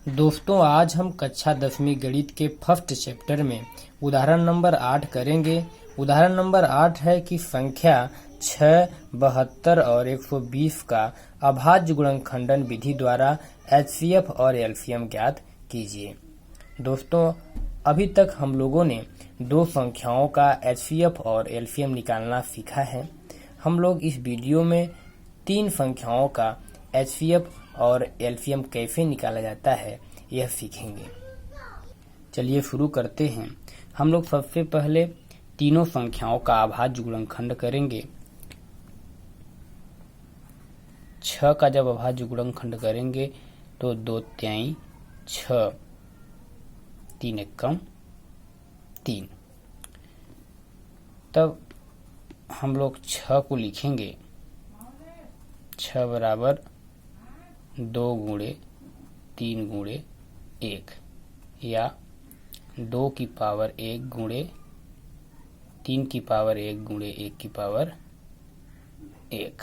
दोस्तों, आज हम कक्षा 10वीं गणित के फर्स्ट चैप्टर में उदाहरण नंबर 8 करेंगे। उदाहरण नंबर 8 है कि संख्या 6, 72 और 120 का अभाज्य गुणनखंडन विधि द्वारा एचसीएफ और एलसीएम ज्ञात कीजिए। दोस्तों, अभी तक हम लोगों ने दो संख्याओं का एचसीएफ और एलसीएम निकालना सीखा है। हम लोग इस वीडियो में तीन संख्याओं का एचसीएफ और एलसीएम कैसे निकाला जाता है यह सीखेंगे। चलिए शुरू करते हैं। हम लोग सबसे पहले तीनों संख्याओं का अभाज्य गुणनखंड करेंगे। 6 का जब अभाज्य गुणनखंड करेंगे तो 2 तिहाई 6, 3 एकम 3। तब हम लोग 6 को लिखेंगे 6 बराबर 2 गुणे 3 गुणे 1 या 2 की पावर 1 गुणे 3 की पावर 1 गुणे 1 की पावर 1।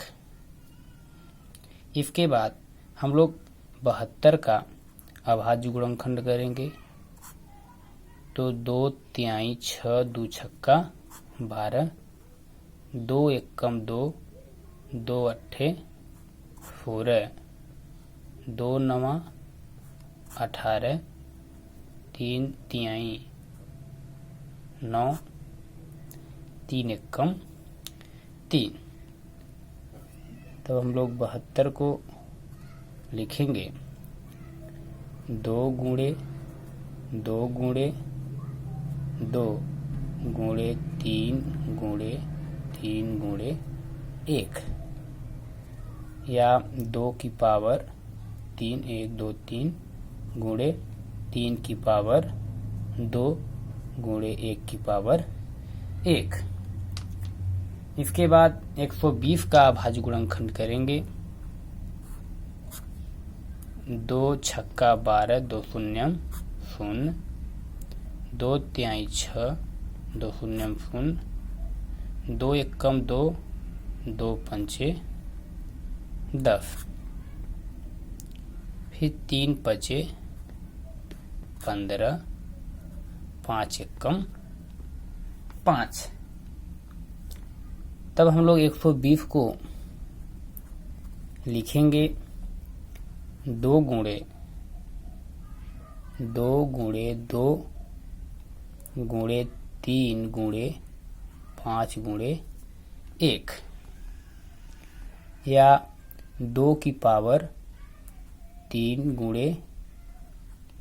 इसके बाद हम लोग 72 का अभाज्य गुणनखंड करेंगे तो 2 तिहाई 6, 2 छक्का 12, 2 एकम 2, 2 अट्ठे 16, 2 नवा 18, 3 तिहाई 9, 3 एकम 3। तब हम लोग 72 को लिखेंगे 2 गुणे 2 गुणे 2 गुणे 3 गुणे 3 गुणे 1 या 2 की पावर 3, 1 2 3 गुणे 3 की पावर 2 गुणे 1 की पावर 1। इसके बाद 120 का अभाज्य गुणनखंड करेंगे 2 छक्का 12, 2 शून्यम 0, 2 तिहाई 6, 2 शून्यम 0, 2 एकम 2, 2 पंचे 10, फिर 3 पचे 15, 5 एकम 5। तब हम लोग 120 को लिखेंगे 2 गुणे 2 गुणे 2 गुणे 3 गुणे 5 गुणे 1 या 2 की पावर 3 गुणे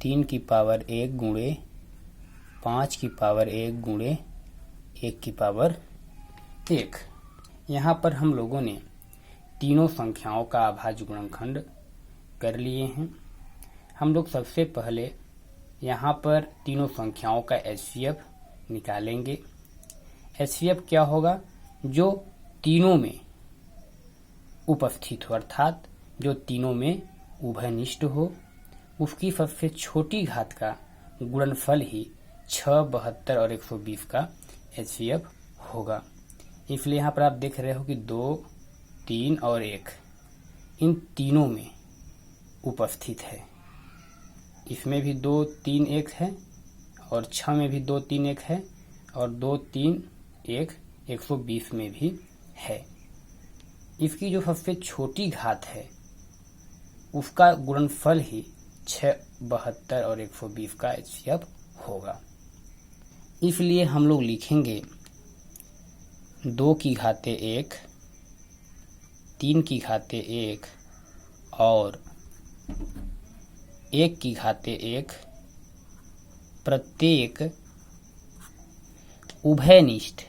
3 की पावर 1 गुणे 5 की पावर 1 गुणे 1 की पावर 1। यहाँ पर हम लोगों ने तीनों संख्याओं का अभाज्य गुणनखंड कर लिए हैं। हम लोग सबसे पहले यहाँ पर तीनों संख्याओं का एचसीएफ निकालेंगे। एचसीएफ क्या होगा? जो तीनों में उपस्थित हो, अर्थात जो तीनों में उभयनिष्ठ हो, उसकी सबसे छोटी घात का गुणनफल ही 6, 72 और 120 का एचसीएफ होगा। इसलिए यहाँ पर आप देख रहे हो कि 2, 3 और 1 इन तीनों में उपस्थित है। इसमें भी 2, 3, 1 है और 6 में भी 2, 3, 1 है और 2, 3, 1 120 में भी है। इसकी जो सबसे छोटी घात है उसका गुणनफल ही 6, 72 और 120 का एचसीएफ होगा। इसलिए हम लोग लिखेंगे 2 की घाते 1, 3 की घाते 1 और 1 की घाते 1 प्रत्येक उभयनिष्ठ।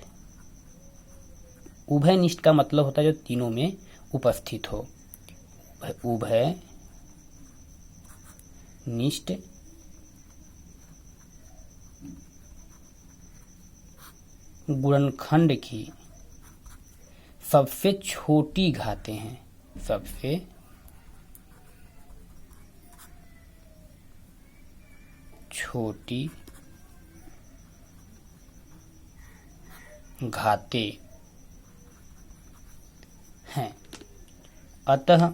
उभयनिष्ठ का मतलब होता है जो तीनों में उपस्थित हो। उभयनिष्ठ गुणनखंड की सबसे छोटी घातें हैं। सबसे छोटी घातें हैं। अतः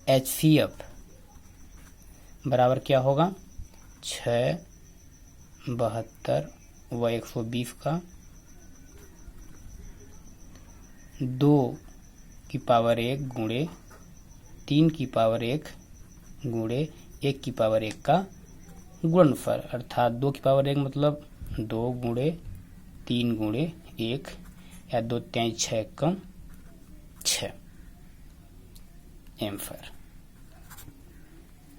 HCF बराबर क्या होगा 6, 72 व 120 का 2 की पावर 1 गुणे 3 की पावर 1 गुणे 1 की पावर 1 का गुणनफल, अर्थात 2 की पावर 1 मतलब 2 गुणे 3 गुणे 1 या 2 3 6 कम 6 एम्फर।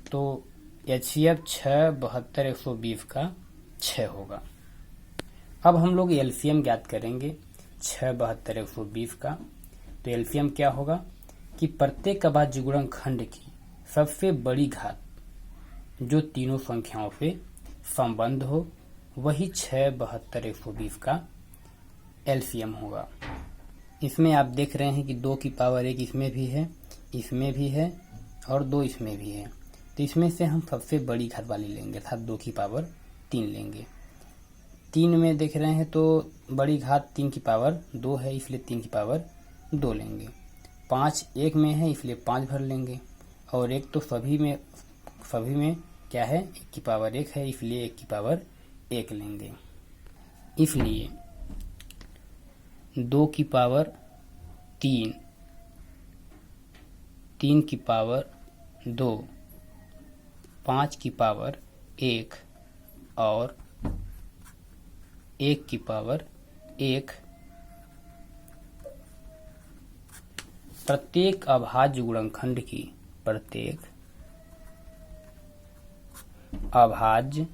तो HCF 6, 72, 120 का 6 होगा। अब हम लोग एलसीएम ज्ञात करेंगे 6, 72, 120 का। तो एलसीएम क्या होगा कि प्रत्येक अभाज्य गुणनखंड की सबसे बड़ी घात जो तीनों संख्याओं से संबंध हो वही 6, 72, 120 का एलसीएम होगा। इसमें आप देख रहे हैं कि 2 की पावर 1 इसमें भी है, इसमें भी है और 2 इसमें भी है। तो इसमें से हम सबसे बड़ी घात वाली लेंगे अर्थात 2 की पावर 3 लेंगे। 3 में देख रहे हैं तो बड़ी घात 3 की पावर 2 है इसलिए 3 की पावर 2 लेंगे। 5 1 में है इसलिए 5 भर लेंगे और 1 तो सभी में क्या है 1 की पावर 1 है इसलिए 1 की पावर 1 लेंगे। इसलिए 2 की पावर 3, 3 की पावर 2, 5 की पावर 1 और 1 की पावर 1 प्रत्येक अभाज्य गुणनखंड की प्रत्येक अभाज्य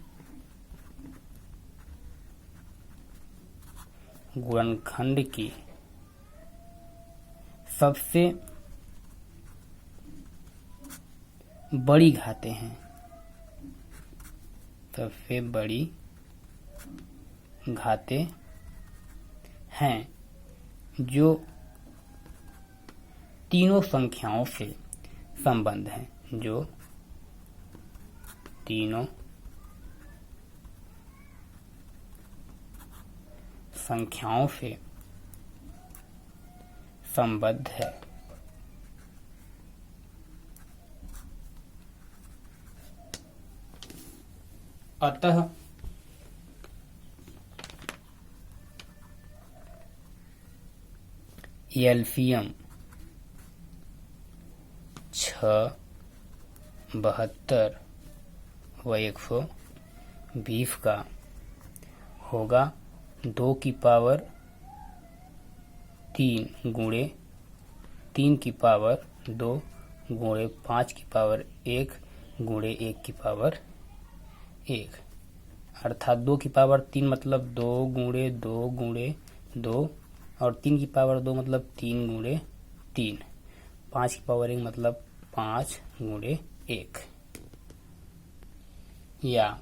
गुणनखंड की सबसे बड़ी घातें हैं, सबसे बड़ी घातें हैं जो तीनों संख्याओं से संबंध है, जो तीनों संख्याओं से संबद्ध है। अतः एलसीएम 6, 72 व 120 का होगा 2 की पावर 3 गुणे 3 की पावर 2 गुणे 5 की पावर 1 गुणे 1 की पावर 1 अर्थात 2 की पावर 3 मतलब 2 गुणे 2 गुणे 2 और 3 की पावर 2 मतलब 3 गुणे 3, 5 की पावर 1 मतलब 5 गुणे 1 या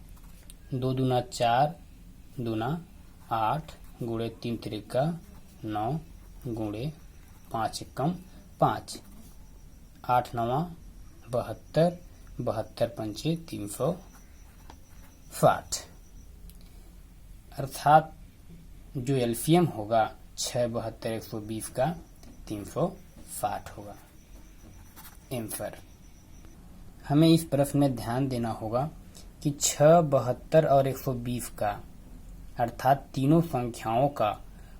2 दूना 4 दूना 8 गुणे 3 त्रिका 9 गुणे 5 एकम 5, 8 9 72, 72 पंचे 360 अर्थात जो एलसीएम होगा 6, 72, 120 का 360 होगा एम्फर। हमें इस प्रश्न में ध्यान देना होगा कि 6, 72 और 120 का अर्थात तीनों संख्याओं का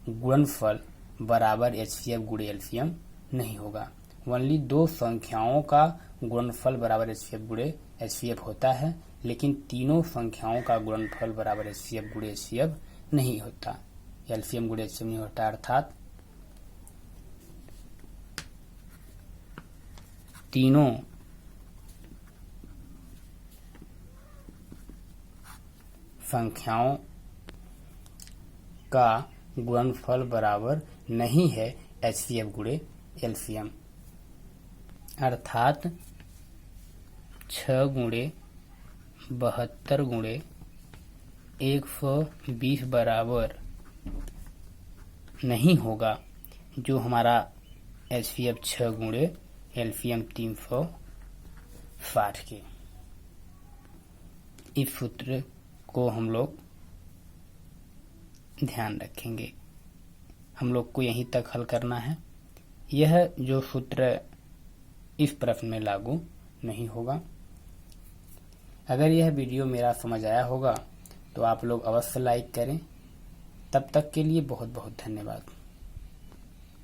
गुणनफल बराबर एचसीएफ गुणे एलसीएम नहीं होगा। ओनली 2 संख्याओं का गुणनफल बराबर एचसीएफ गुणे एचसीएफ होता है, लेकिन तीनों संख्याओं का गुणनफल बराबर एचसीएफ गुणे एचसीएफ नहीं होता, एलसीएम गुणे एचसीएफ नहीं होता। अर्थात तीनों संख्याओं का गुणनफल बराबर नहीं है एचसीएफ गुणे एलसीएम। अर्थात 6 गुणे 72 गुणे 120 बराबर नहीं होगा जो हमारा एचसीएफ 6 गुणे एलसीएम 360 के। इस सूत्र को हम लोग ध्यान रखेंगे। हम लोग को यहीं तक हल करना है। यह जो सूत्र इस प्रश्न में लागू नहीं होगा। अगर यह वीडियो मेरा समझ आया होगा तो आप लोग अवश्य लाइक करें। तब तक के लिए बहुत बहुत धन्यवाद।